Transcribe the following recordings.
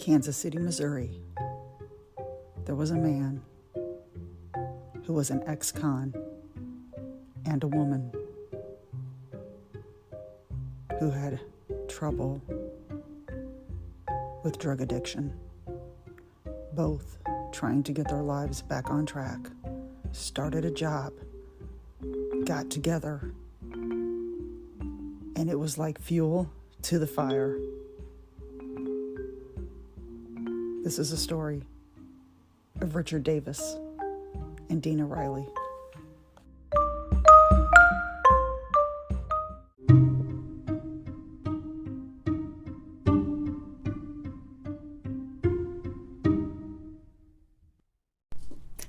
Kansas City, Missouri, there was a man who was an ex-con and a woman who had trouble with drug addiction, both trying to get their lives back on track, started a job, got together, and it was like fuel to the fire. This is a story of Richard Davis and Dena Riley.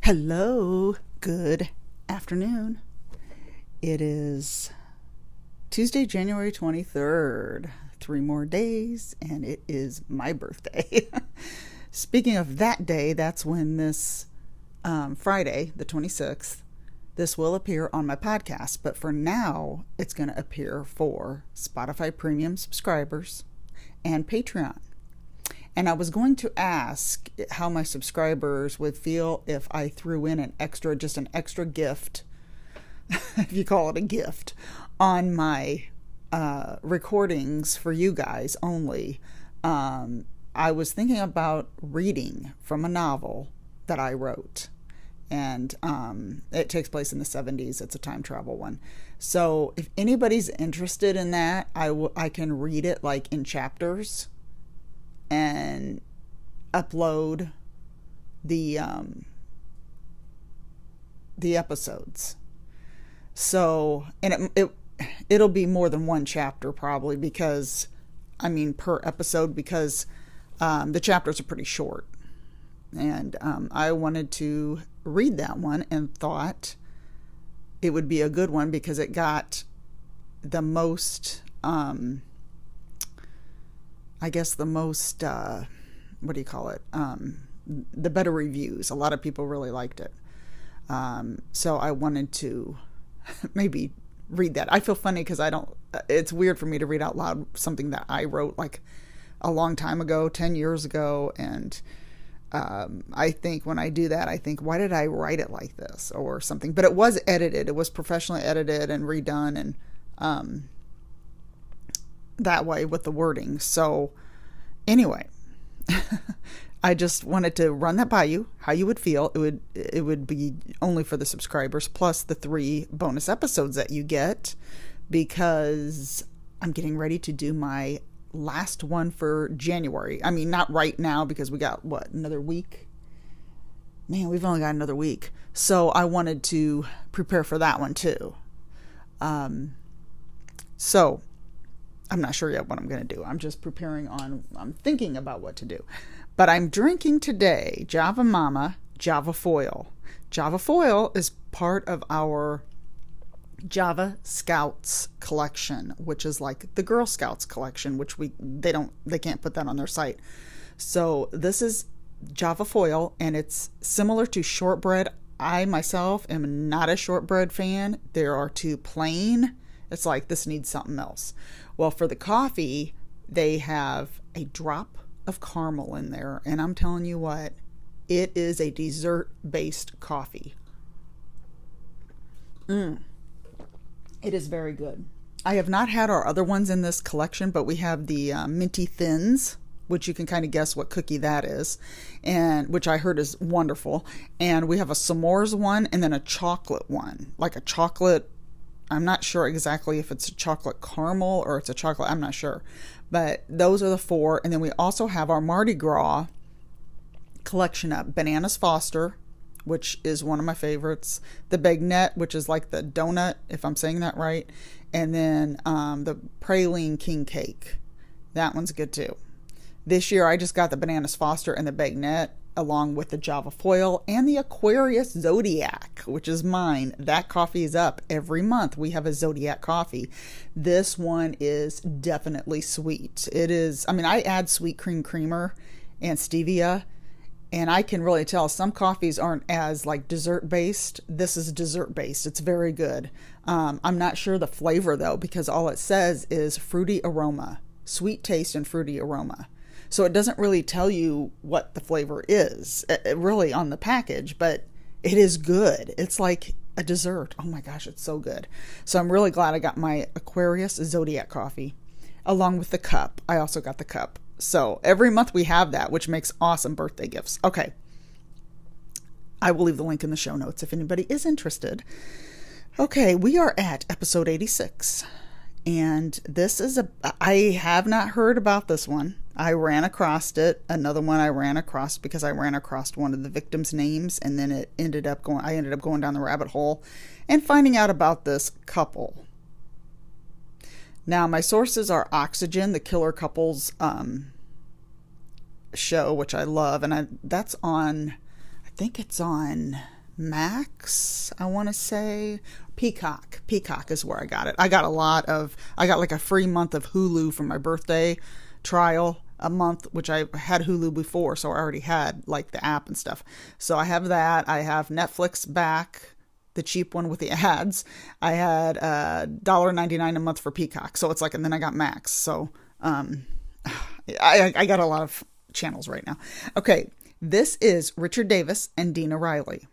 Hello, good afternoon. It is Tuesday, January 23rd. 3 more days, and it is my birthday. Speaking of that day, that's when this Friday, the 26th, this will appear on my podcast. But for now, it's going to appear for Spotify Premium subscribers and Patreon. And I was going to ask how my subscribers would feel if I threw in just an extra gift, if you call it a gift, on my recordings for you guys only. I was thinking about reading from a novel that I wrote, and it takes place in the 70s. It's a time travel one. So if anybody's interested in that, I can read it like in chapters and upload the episodes. So, and it'll be more than one chapter probably, because per episode, because the chapters are pretty short. And I wanted to read that one and thought it would be a good one because it got the most, what do you call it? The better reviews. A lot of people really liked it. So I wanted to maybe read that. I feel funny because it's weird for me to read out loud something that I wrote like a long time ago, 10 years ago. And I think when I do that, I think, why did I write it like this or something? But it was edited. It was professionally edited and redone, and that way with the wording. So anyway, I just wanted to run that by you, how you would feel. It would be only for the subscribers, plus the 3 bonus episodes that you get, because I'm getting ready to do my last one for January. Not right now, because we got, another week? Man, we've only got another week. So I wanted to prepare for that one too. So I'm not sure yet what I'm going to do. I'm just I'm thinking about what to do. But I'm drinking today Java Mama Java Foil. Java Foil is part of our Java Scouts collection, which is like the Girl Scouts collection, which they can't put that on their site. So this is Java Foil, and it's similar to shortbread. I myself am not a shortbread fan. There are 2 plain. It's like, this needs something else. Well, for the coffee, they have a drop of caramel in there, and I'm telling you what, it is a dessert-based coffee. It is very good. I have not had our other ones in this collection, but we have the Minty Thins, which you can kind of guess what cookie that is, and which I heard is wonderful. And we have a s'mores one, and then a chocolate one, like a chocolate. I'm not sure exactly if it's a chocolate caramel or it's a chocolate. I'm not sure. But those are the 4. And then we also have our Mardi Gras collection of Bananas Foster, which is one of my favorites. The Baguette, which is like the donut, if I'm saying that right. And then the Praline King Cake. That one's good too. This year I just got the Bananas Foster and the Baguette, along with the Java Foil and the Aquarius Zodiac, which is mine. That coffee is up every month. We have a Zodiac coffee. This one is definitely sweet. It is, I add sweet cream creamer and stevia, and I can really tell some coffees aren't as like dessert based. This is dessert based. It's very good. I'm not sure the flavor though, because all it says is fruity aroma, sweet taste and fruity aroma. So it doesn't really tell you what the flavor is really on the package, but it is good. It's like a dessert. Oh my gosh, it's so good. So I'm really glad I got my Aquarius Zodiac coffee along with the cup. I also got the cup. So every month we have that, which makes awesome birthday gifts. Okay. I will leave the link in the show notes if anybody is interested. Okay, we are at episode 86. And this is I have not heard about this one. I ran across it. Another one I ran across because I ran across one of the victims' names, and then I ended up going down the rabbit hole and finding out about this couple. Now, my sources are Oxygen, the Killer Couples show, which I love, and that's on, I think it's on Max, I want to say. Peacock is where I got it. I got like a free month of Hulu for my birthday trial, a month, which I had Hulu before, so I already had like the app and stuff. So I have that. I have Netflix back, the cheap one with the ads. I had $1.99 a month for Peacock. So it's like, and then I got Max. So I got a lot of channels right now. Okay, this is Richard Davis and Dena Riley.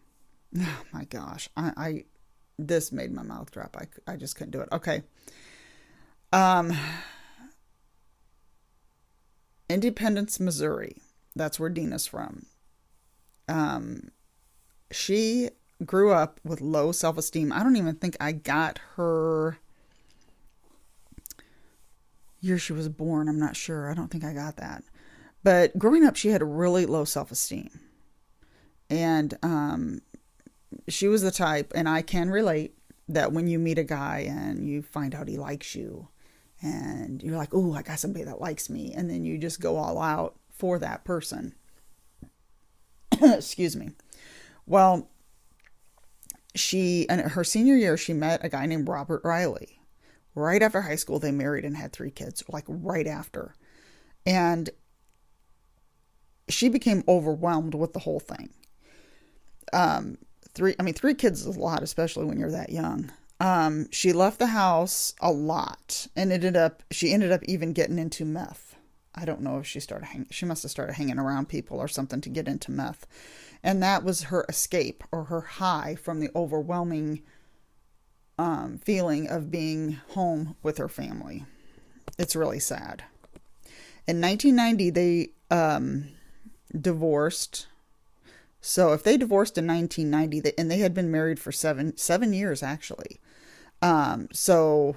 Oh my gosh, this made my mouth drop. I just couldn't do it. Okay. Independence, Missouri. That's where Dena's from. She grew up with low self-esteem. I don't even think I got her year she was born. I'm not sure. I don't think I got that. But growing up, she had a really low self-esteem. And she was the type, and I can relate, that when you meet a guy and you find out he likes you, and you're like, oh, I got somebody that likes me, and then you just go all out for that person. Excuse me. Well, in her senior year, she met a guy named Robert Riley. Right after high school, they married and had 3 kids, like right after. And she became overwhelmed with the whole thing. 3 kids is a lot, especially when you're that young. She left the house a lot and she ended up even getting into meth. I don't know if she must have started hanging around people or something to get into meth. And that was her escape or her high from the overwhelming feeling of being home with her family. It's really sad. In 1990, they divorced. So if they divorced in 1990, and they had been married for seven years, actually. So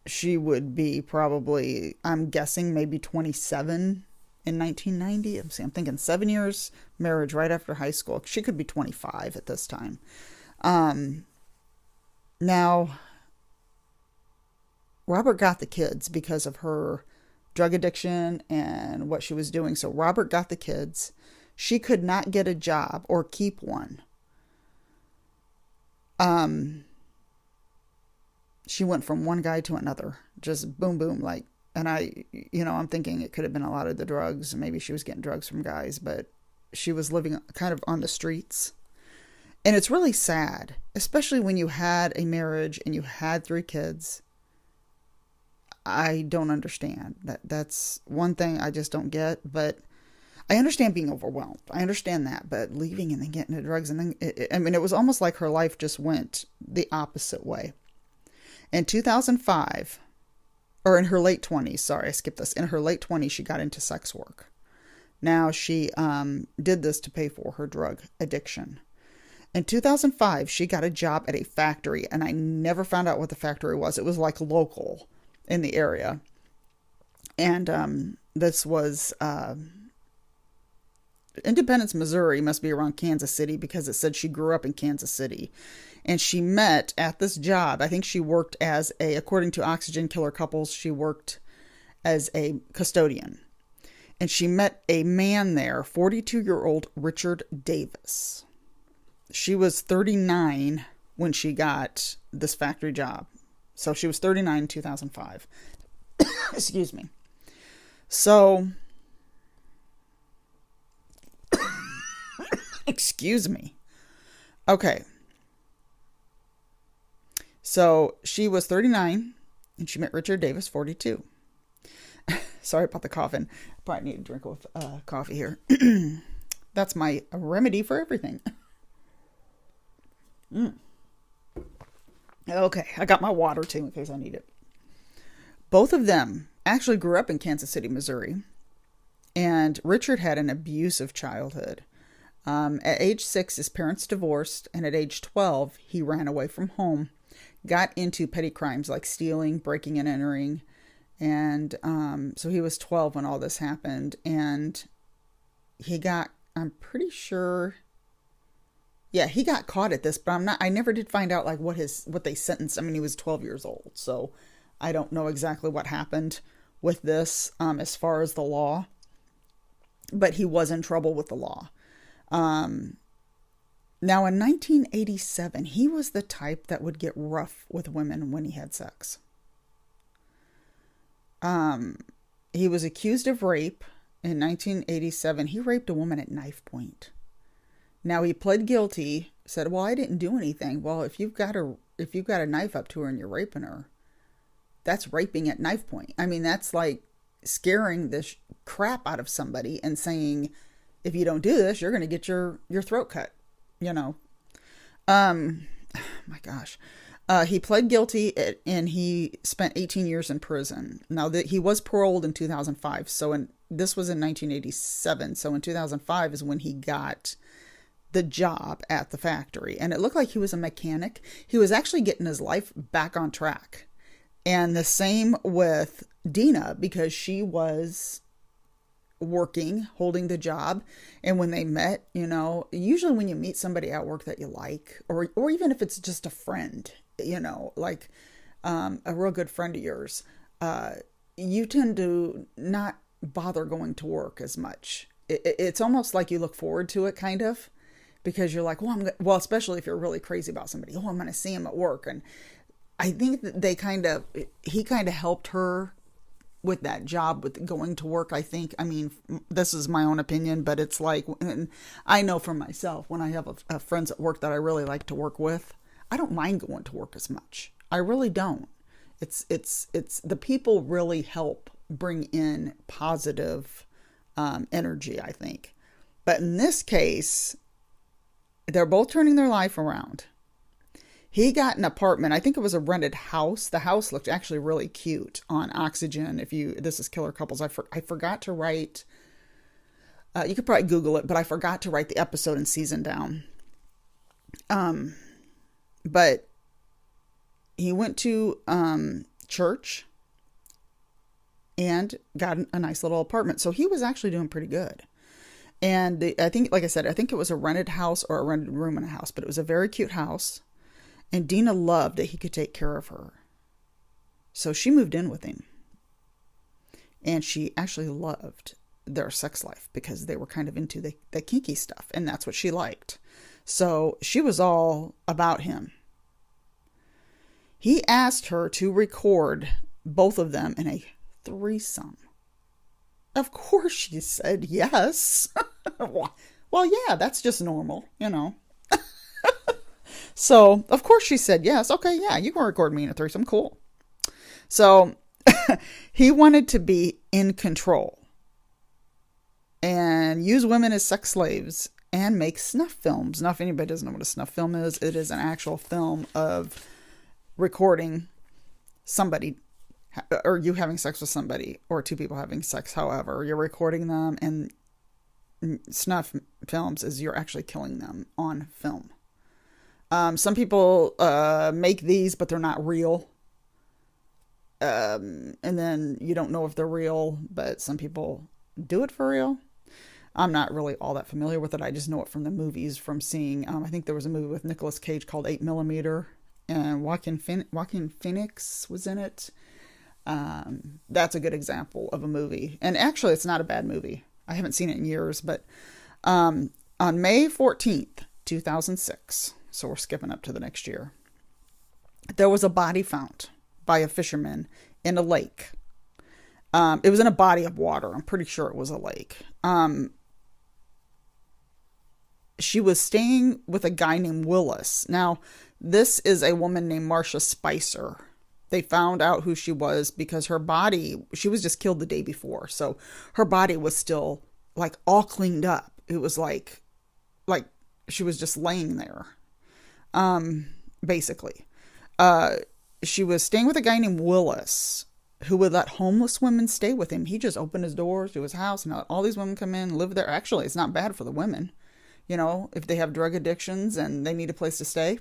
she would be probably, I'm guessing, maybe 27 in 1990. I'm thinking 7 years marriage right after high school. She could be 25 at this time. Now, Robert got the kids because of her drug addiction and what she was doing. So Robert got the kids. She could not get a job or keep one. She went from one guy to another, just boom, boom, like, and I'm thinking it could have been a lot of the drugs. Maybe she was getting drugs from guys, but she was living kind of on the streets. And it's really sad, especially when you had a marriage and you had 3 kids. I don't understand. That's one thing I just don't get, but I understand being overwhelmed. I understand that, but leaving and then getting into drugs, and then, it was almost like her life just went the opposite way. In 2005, or in her late 20s, sorry, I skipped this. In her late 20s, she got into sex work. Now, she did this to pay for her drug addiction. In 2005, she got a job at a factory, and I never found out what the factory was. It was like local in the area. And this was Independence, Missouri, must be around Kansas City, because it said she grew up in Kansas City. And she met at this job, I think she worked as according to Oxygen Killer Couples, she worked as a custodian. And she met a man there, 42-year-old Richard Davis. She was 39 when she got this factory job. So she was 39 in 2005. Excuse me. So, excuse me. Okay. So she was 39 and she met Richard Davis, 42. Sorry about the coughing. Probably need a drink of coffee here. That's my remedy for everything. Okay, I got my water too in case I need it. Both of them actually grew up in Kansas City, Missouri. And Richard had an abusive childhood. At age 6, his parents divorced, and at age 12, he ran away from home, got into petty crimes like stealing, breaking and entering. And so he was 12 when all this happened. And he got, I'm pretty sure, yeah, he got caught at this, but I never did find out like what they sentenced. I mean, he was 12 years old, so I don't know exactly what happened with this as far as the law, but he was in trouble with the law. Now in 1987, he was the type that would get rough with women when he had sex. He was accused of rape in 1987. He raped a woman at knife point. Now he pled guilty, said, well, I didn't do anything. Well, if you've got a knife up to her and you're raping her, that's raping at knife point. I mean, that's like scaring the crap out of somebody and saying, if you don't do this, you're going to get your throat cut, you know. My gosh. He pled guilty and he spent 18 years in prison. Now that he was paroled in 2005. So this was in 1987. So in 2005 is when he got the job at the factory. And it looked like he was a mechanic. He was actually getting his life back on track. And the same with Dena, because she was working, holding the job. And when they met, you know, usually when you meet somebody at work that you like, or even if it's just a friend, you know, like a real good friend of yours, you tend to not bother going to work as much. It's almost like you look forward to it, kind of, because you're like, well, especially if you're really crazy about somebody. Oh, I'm going to see him at work. And I think that he kind of helped her with that job, with going to work, I think. I mean, this is my own opinion, but it's like, and I know for myself, when I have a friends at work that I really like to work with, I don't mind going to work as much. I really don't. It's the people really help bring in positive energy, I think. But in this case, they're both turning their life around. He got an apartment. I think it was a rented house. The house looked actually really cute on Oxygen. This is Killer Couples. I forgot to write, you could probably Google it, but I forgot to write the episode and season down. But he went to church and got a nice little apartment. So he was actually doing pretty good. And I think, like I said, I think it was a rented house or a rented room in a house, but it was a very cute house. And Dena loved that he could take care of her. So she moved in with him. And she actually loved their sex life because they were kind of into the kinky stuff. And that's what she liked. So she was all about him. He asked her to record both of them in a threesome. Of course she said yes. Well, yeah, that's just normal, you know. So, of course she said yes. Okay, yeah, you can record me in a threesome. Cool. So, he wanted to be in control and use women as sex slaves and make snuff films. Now, if anybody doesn't know what a snuff film is, it is an actual film of recording somebody, or you having sex with somebody, or two people having sex, however. You're recording them, and snuff films is you're actually killing them on film. Some people make these, but they're not real. And then you don't know if they're real, but some people do it for real. I'm not really all that familiar with it. I just know it from the movies, from seeing, I think there was a movie with Nicolas Cage called 8mm, and Joaquin Phoenix was in it. That's a good example of a movie. And actually, it's not a bad movie. I haven't seen it in years, but on May 14th, 2006, so we're skipping up to the next year, there was a body found by a fisherman in a lake. It was in a body of water. I'm pretty sure it was a lake. She was staying with a guy named Willis. Now, this is a woman named Marcia Spicer. They found out who she was because her body, she was just killed the day before. So her body was still like all cleaned up. It was like she was just laying there. Basically. She was staying with a guy named Willis who would let homeless women stay with him. He just opened his doors to his house and let all these women come in, live there. Actually, it's not bad for the women. You know, if they have drug addictions and they need a place to stay,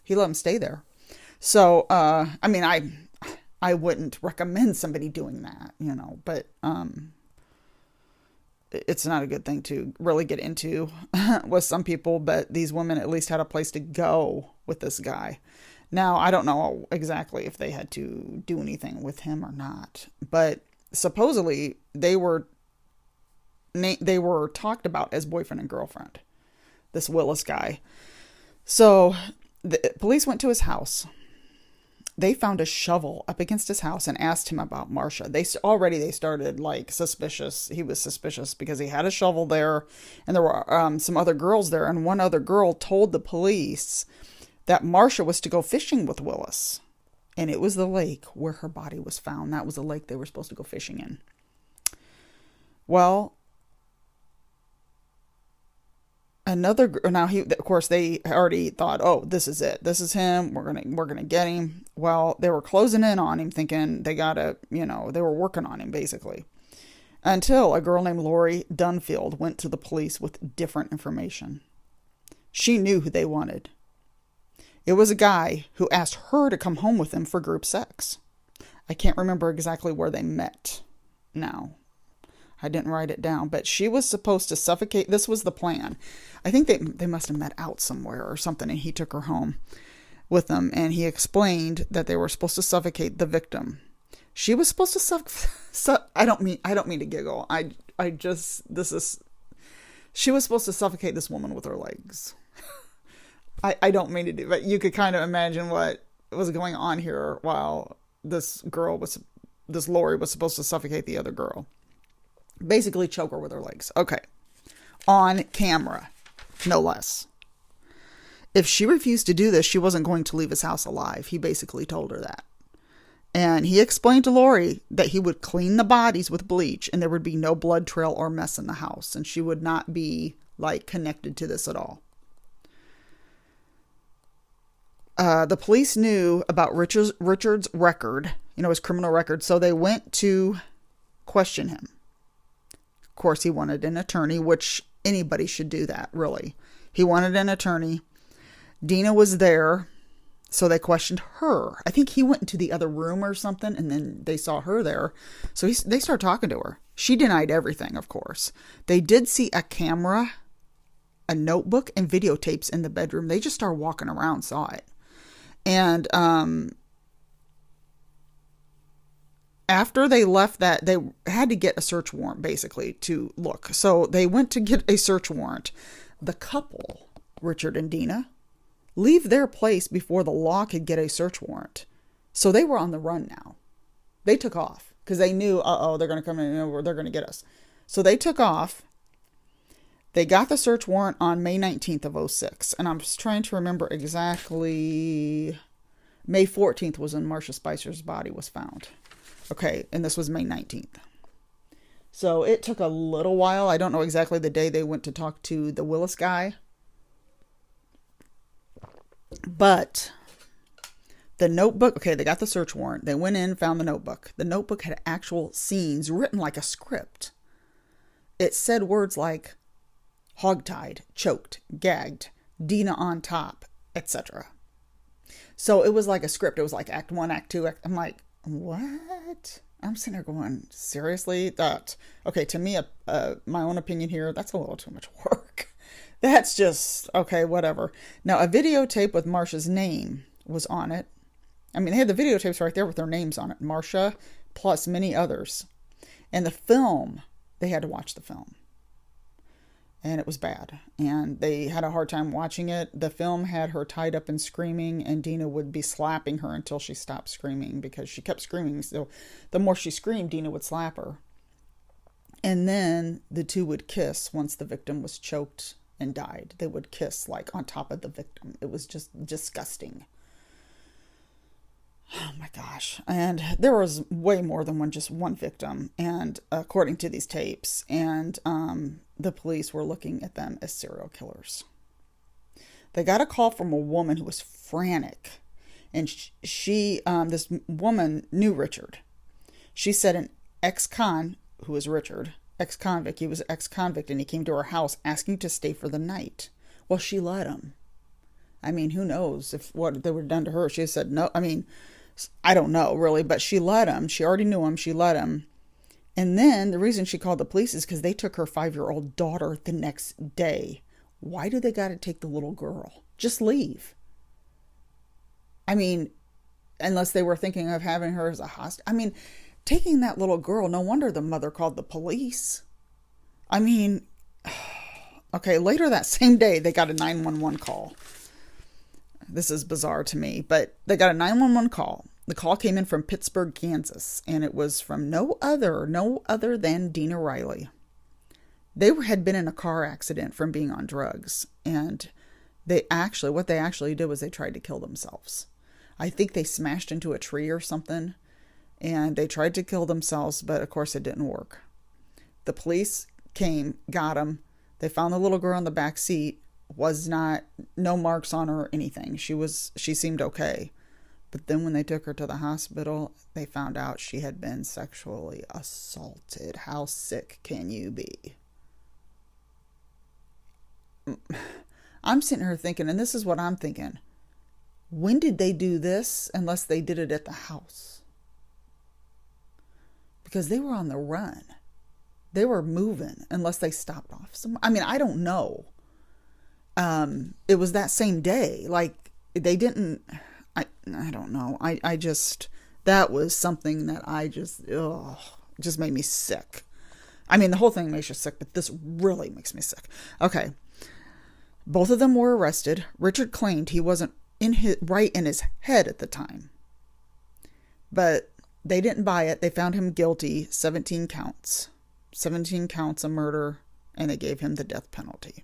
he let them stay there. So, I mean, I wouldn't recommend somebody doing that, you know, but, it's not a good thing to really get into with some people, but these women at least had a place to go with this guy. Now, I don't know exactly if they had to do anything with him or not, but supposedly they were talked about as boyfriend and girlfriend, this Willis guy. So the police went to his house. They found a shovel up against his house and asked him about Marcia. They started like suspicious. He was suspicious because he had a shovel there, and there were some other girls there. And one other girl told the police that Marcia was to go fishing with Willis, and it was the lake where her body was found. That was the lake they were supposed to go fishing in. Well, of course they already thought, oh, this is it, this is him, we're gonna get him. Well, they were closing in on him, thinking they were working on him basically, until a girl named Lori Dunfield went to the police with different information. She knew who they wanted. It was a guy who asked her to come home with him for group sex. I can't remember exactly where they met now. I didn't write it down, but she was supposed to suffocate. This was the plan. I think they must have met out somewhere or something, and he took her home with them, and he explained that they were supposed to suffocate the victim. She was supposed to I don't mean to giggle. She was supposed to suffocate this woman with her legs. I don't mean to do, but you could kind of imagine what was going on here while this Lori was supposed to suffocate the other girl. Basically choke her with her legs. Okay. On camera, no less. If she refused to do this, she wasn't going to leave his house alive. He basically told her that. And he explained to Lori that he would clean the bodies with bleach and there would be no blood trail or mess in the house. And she would not be connected to this at all. The police knew about Richard's record, his criminal record. So they went to question him. Of course, he wanted an attorney, which anybody should do that, really. He wanted an attorney. Dena was there, so they questioned her. I think he went into the other room or something, and then they saw her there. So they started talking to her. She denied everything, of course. They did see a camera, a notebook, and videotapes in the bedroom. They just started walking around, saw it. And after they left that, they had to get a search warrant, basically, to look. So they went to get a search warrant. The couple, Richard and Dena, leave their place before the law could get a search warrant. So they were on the run now. They took off because they knew, they're going to come in and they're going to get us. So they took off. They got the search warrant on May 19th of 2006. And I'm just trying to remember exactly. May 14th was when Marcia Spicer's body was found. Okay, and this was May 19th. So it took a little while. I don't know exactly the day they went to talk to the Willis guy. But the notebook, okay, they got the search warrant. They went in, found the notebook. The notebook had actual scenes written like a script. It said words like hogtied, choked, gagged, Dena on top, etc. So it was like a script. It was like act 1, act 2. I'm like, what? I'm sitting there going, seriously? Okay, to me, my own opinion here, that's a little too much work. That's just, okay, whatever. Now, a videotape with Marcia's name was on it. I mean, they had the videotapes right there with their names on it. Marcia, plus many others. And the film, they had to watch the film. And it was bad. And they had a hard time watching it. The film had her tied up and screaming, and Dena would be slapping her until she stopped screaming because she kept screaming. So the more she screamed, Dena would slap her. And then the two would kiss once the victim was choked and died. They would kiss on top of the victim. It was just disgusting. Oh my gosh. And there was way more than just one victim. And according to these tapes, and the police were looking at them as serial killers. They got a call from a woman who was frantic. And this woman knew Richard. She said an ex-con, who was Richard, ex-convict, he was ex-convict, and he came to her house asking to stay for the night. Well, she let him. I mean, who knows if what they were done to her. She said no. I mean, I don't know really, but she let him. She already knew him. She let him. And then the reason she called the police is because they took her 5-year-old daughter the next day. Why do they got to take the little girl? Just leave. I mean, unless they were thinking of having her as a hostage. I mean, taking that little girl, no wonder the mother called the police. I mean, okay, later that same day, they got a 911 call. This is bizarre to me, but they got a 911 call. The call came in from Pittsburgh, Kansas, and it was from no other than Dena Riley. They had been in a car accident from being on drugs, and what they actually did was they tried to kill themselves. I think they smashed into a tree or something, and they tried to kill themselves, but of course it didn't work. The police came, got them. They found the little girl in the back seat. No marks on her or anything. She seemed okay. But then when they took her to the hospital, they found out she had been sexually assaulted. How sick can you be? I'm sitting here thinking, and this is what I'm thinking. When did they do this unless they did it at the house? Because they were on the run. They were moving unless they stopped off somewhere. I mean, I don't know. It was that same day. Like, they didn't, I don't know. I just, that was something that just made me sick. I mean, the whole thing makes you sick, but this really makes me sick. Okay. Both of them were arrested. Richard claimed he wasn't right in his head at the time. But they didn't buy it. They found him guilty, 17 counts. 17 counts of murder, and they gave him the death penalty.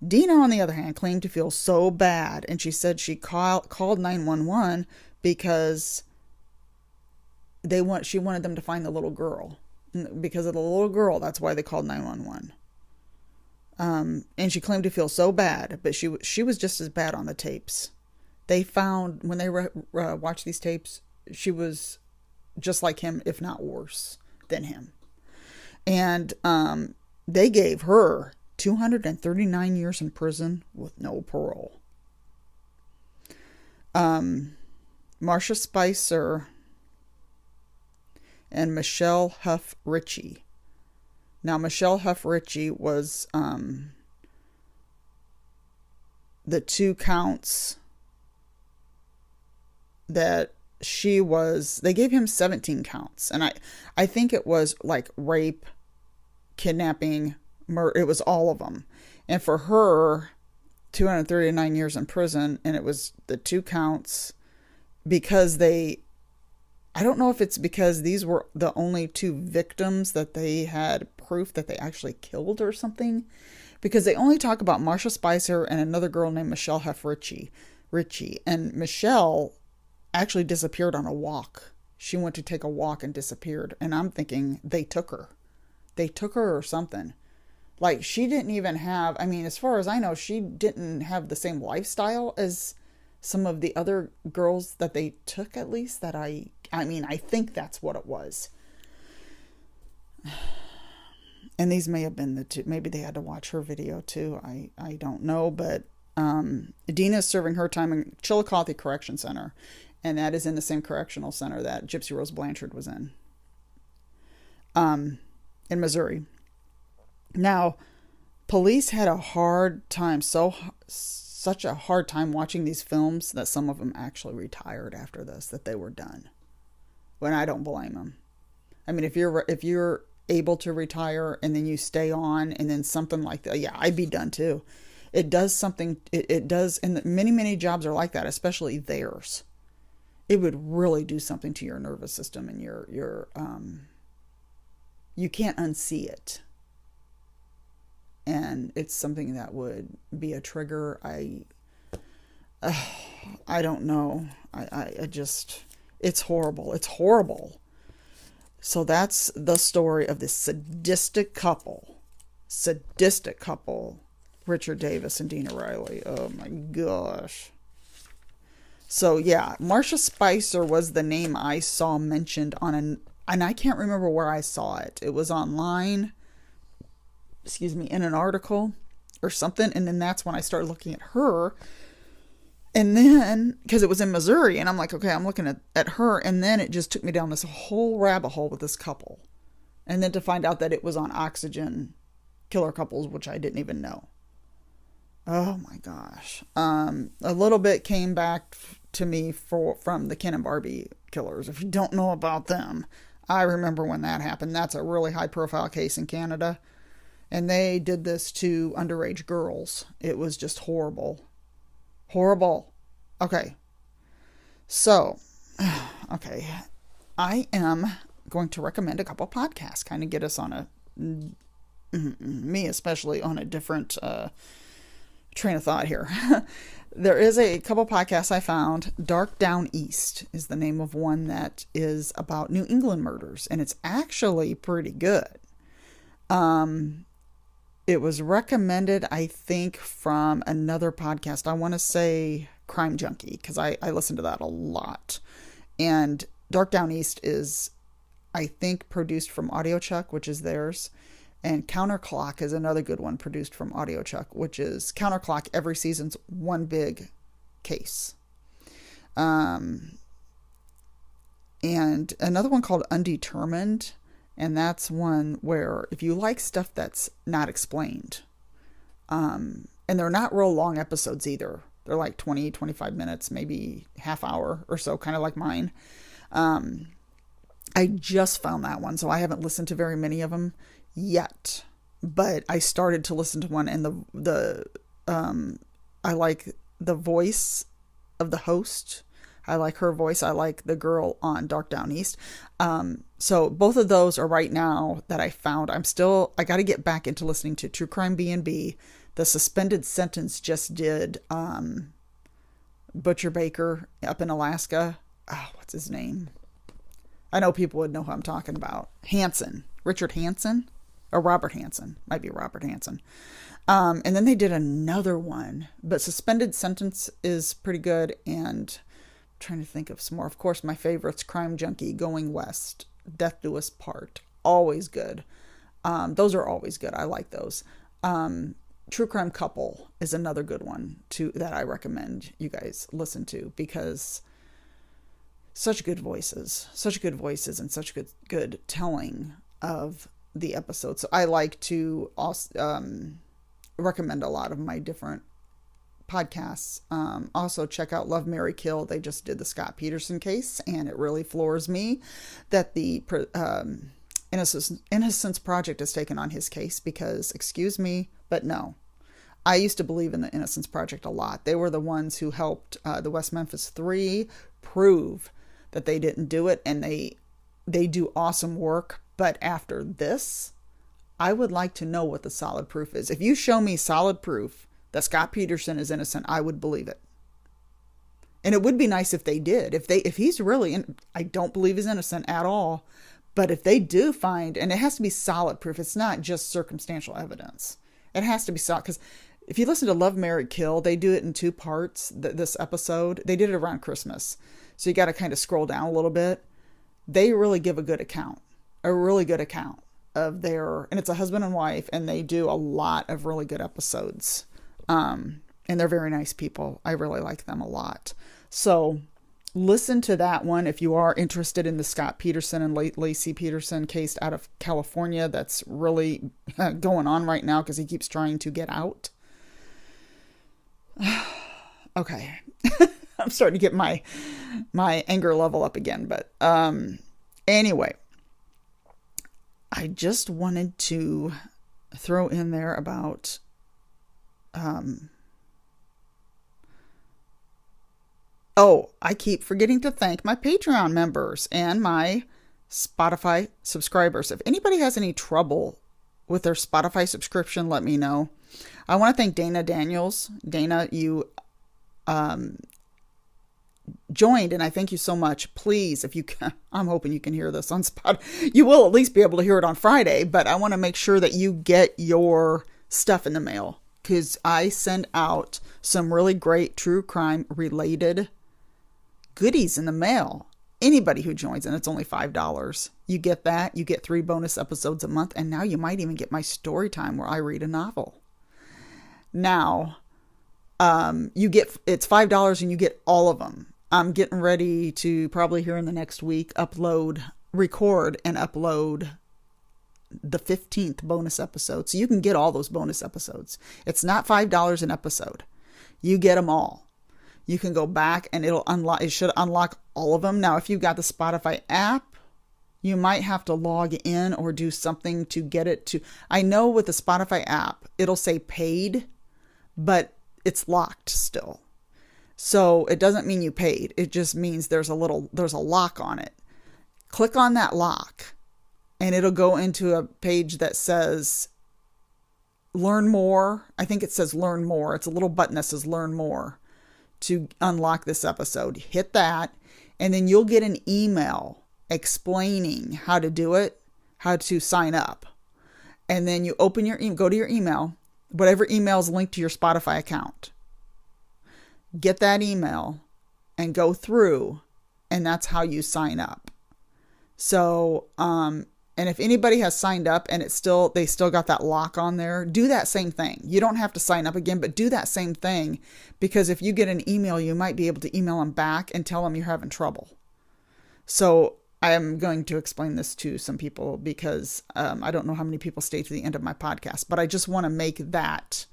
Dena, on the other hand, claimed to feel so bad, and she said she called 911 because she wanted them to find the little girl. Because of the little girl, that's why they called 911. And she claimed to feel so bad, but she was just as bad on the tapes. They found, when they watched these tapes, she was just like him, if not worse than him. And they gave her 239 years in prison with no parole. Marcia Spicer and Michelle Huff Ritchie. Now, Michelle Huff Ritchie was the 2 counts that they gave him 17 counts. And I think it was like rape, kidnapping, murder. It was all of them. And for her, 239 years in prison, and it was the 2 counts because I don't know if it's because these were the only 2 victims that they had proof that they actually killed or something. Because they only talk about Marcia Spicer and another girl named Michelle Huff Ritchie. And Michelle actually disappeared on a walk. She went to take a walk and disappeared. And I'm thinking they took her. They took her or something. Like, she didn't even have, I mean, as far as I know, she didn't have the same lifestyle as some of the other girls that they took, at least, that I think that's what it was. And these may have been the 2. Maybe they had to watch her video too. I don't know. But Dena is serving her time in Chillicothe Correction Center. And that is in the same correctional center that Gypsy Rose Blanchard was in Missouri. Now, police had a hard time, such a hard time watching these films that some of them actually retired after this, that they were done. When I don't blame them. I mean, if you're able to retire and then you stay on and then something like that, yeah, I'd be done too. It does something, it does, and many jobs are like that, especially theirs. It would really do something to your nervous system and your you can't unsee it. And it's something that would be a trigger. I don't know. I just, it's horrible. It's horrible. So that's the story of this sadistic couple, Richard Davis and Dena Riley. Oh my gosh. So yeah, Marcia Spicer was the name I saw mentioned and I can't remember where I saw it. It was online, in an article or something. And then that's when I started looking at her. And then, because it was in Missouri, and I'm like, okay, I'm looking at her. And then it just took me down this whole rabbit hole with this couple. And then to find out that it was on Oxygen Killer Couples, which I didn't even know. Oh my gosh. A little bit came back to me from the Ken and Barbie killers. If you don't know about them, I remember when that happened. That's a really high profile case in Canada. And they did this to underage girls. It was just horrible. Horrible. Okay. So, okay. I am going to recommend a couple podcasts, kind of get us on me especially, on a different train of thought here. There is a couple podcasts I found. Dark Down East is the name of one that is about New England murders, and it's actually pretty good. It was recommended, I think, from another podcast. I want to say Crime Junkie, because I listen to that a lot. And Dark Down East is, I think, produced from AudioChuck, which is theirs. And Counterclock is another good one produced from AudioChuck, which is Counterclock. Every season's one big case. And another one called Undetermined. And that's one where if you like stuff that's not explained, and they're not real long episodes either. They're like 20, 25 minutes, maybe half hour or so, kind of like mine. I just found that one, so I haven't listened to very many of them yet. But I started to listen to one, and I like the voice of the host. I like her voice. I like the girl on Dark Down East. So both of those are right now that I found. I got to get back into listening to True Crime B&B. The Suspended Sentence just did Butcher Baker up in Alaska. Oh, what's his name? I know people would know who I'm talking about. Hansen. Richard Hansen? Or Robert Hansen. Might be Robert Hansen. And then they did another one. But Suspended Sentence is pretty good. And I'm trying to think of some more. Of course, my favorites, Crime Junkie, Going West, Death Do Us Part. Always good. Those are always good. I like those. True Crime Couple is another good one that I recommend you guys listen to, because such good voices and such good telling of the episodes. So I like to also recommend a lot of my different podcasts. Also check out Love, Marry, Kill. They just did the Scott Peterson case, and it really floors me that the Innocence Project has taken on his case, because, excuse me, but no. I used to believe in the Innocence Project a lot. They were the ones who helped the West Memphis 3 prove that they didn't do it, and they do awesome work. But after this, I would like to know what the solid proof is. If you show me solid proof that Scott Peterson is innocent, I would believe it. And it would be nice if they did. If he's really I don't believe he's innocent at all. But if they do find, and it has to be solid proof, it's not just circumstantial evidence. It has to be solid, because if you listen to Love, Marry, Kill, they do it in 2 parts. This episode, they did it around Christmas, so you got to kind of scroll down a little bit. They really give a really good account of and it's a husband and wife, and they do a lot of really good episodes. And they're very nice people. I really like them a lot. So listen to that one if you are interested in the Scott Peterson and Lacey Peterson case out of California. That's really going on right now, because he keeps trying to get out. Okay. I'm starting to get my anger level up again. But anyway, I just wanted to throw in there about I keep forgetting to thank my Patreon members and my Spotify subscribers. If anybody has any trouble with their Spotify subscription, let me know. I want to thank Dana Daniels. Dana, you joined, and I thank you so much. Please, if you can, I'm hoping you can hear this on spot. You will at least be able to hear it on Friday, but I want to make sure that you get your stuff in the mail, because I send out some really great true crime related goodies in the mail. Anybody who joins, and it's only $5, you get that. You get 3 bonus episodes a month, and now you might even get my story time where I read a novel. Now, it's $5 and you get all of them. I'm getting ready to probably here in the next week record and upload the 15th bonus episode. So you can get all those bonus episodes. It's not $5 an episode. You get them all. You can go back and it should unlock all of them. Now, if you've got the Spotify app, you might have to log in or do something to get it to. I know with the Spotify app, it'll say paid, but it's locked still. So it doesn't mean you paid. It just means there's a lock on it. Click on that lock and it'll go into a page that says learn more. I think it says learn more. It's a little button that says learn more to unlock this episode. Hit that and then you'll get an email explaining how to do it, how to sign up. And then you open go to your email, whatever email is linked to your Spotify account. Get that email and go through, and that's how you sign up. So, and if anybody has signed up and they still got that lock on there, do that same thing. You don't have to sign up again, but do that same thing, because if you get an email, you might be able to email them back and tell them you're having trouble. So I am going to explain this to some people because I don't know how many people stay to the end of my podcast, but I just want to make that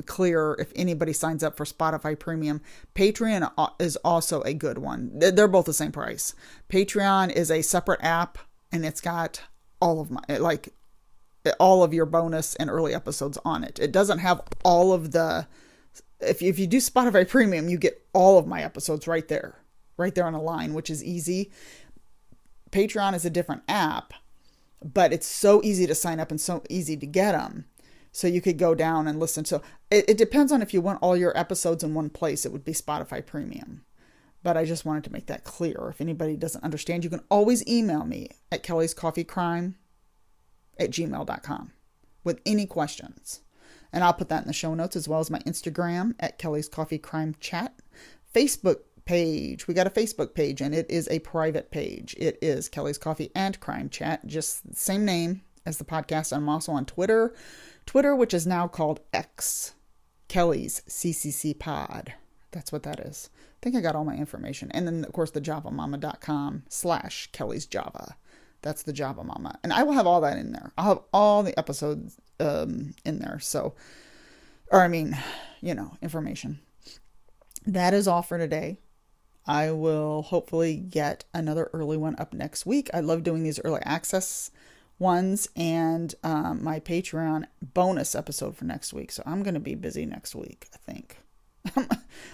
clear. If anybody signs up for Spotify Premium, Patreon is also a good one. They're both the same price. Patreon is a separate app and it's got all of your bonus and early episodes on it. It doesn't have all of the, if you do Spotify Premium, you get all of my episodes right there on a line, which is easy. Patreon is a different app, but it's so easy to sign up and so easy to get them. So you could go down and listen. So it depends on if you want all your episodes in one place. It would be Spotify Premium. But I just wanted to make that clear. If anybody doesn't understand, you can always email me at kellyscoffeecrime@gmail.com with any questions. And I'll put that in the show notes, as well as my Instagram at Kelly's Coffee Crime Chat. Facebook page. We got a Facebook page, and it is a private page. It is Kelly's Coffee and Crime Chat, just the same name as the podcast. I'm also on Twitter, which is now called X, Kelly's CCC Pod. That's what that is. I think I got all my information. And then, of course, the javamama.com/Kelly's Java. That's the Java Mama. And I will have all that in there. I'll have all the episodes in there. Information. That is all for today. I will hopefully get another early one up next week. I love doing these early access ones and my Patreon bonus episode for next week. So I'm going to be busy next week, I think.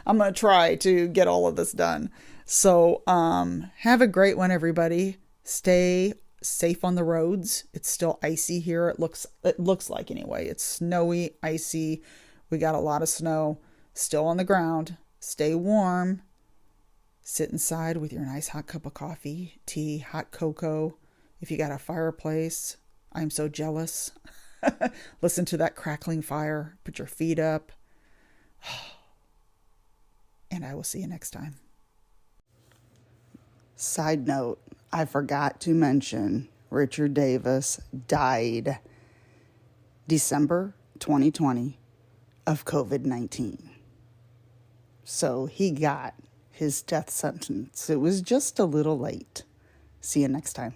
I'm going to try to get all of this done. So have a great one, everybody. Stay safe on the roads. It's still icy here. It looks like anyway. It's snowy, icy. We got a lot of snow still on the ground. Stay warm. Sit inside with your nice hot cup of coffee, tea, hot cocoa. If you got a fireplace, I'm so jealous. Listen to that crackling fire. Put your feet up. And I will see you next time. Side note, I forgot to mention Richard Davis died December 2020 of COVID-19. So he got his death sentence. It was just a little late. See you next time.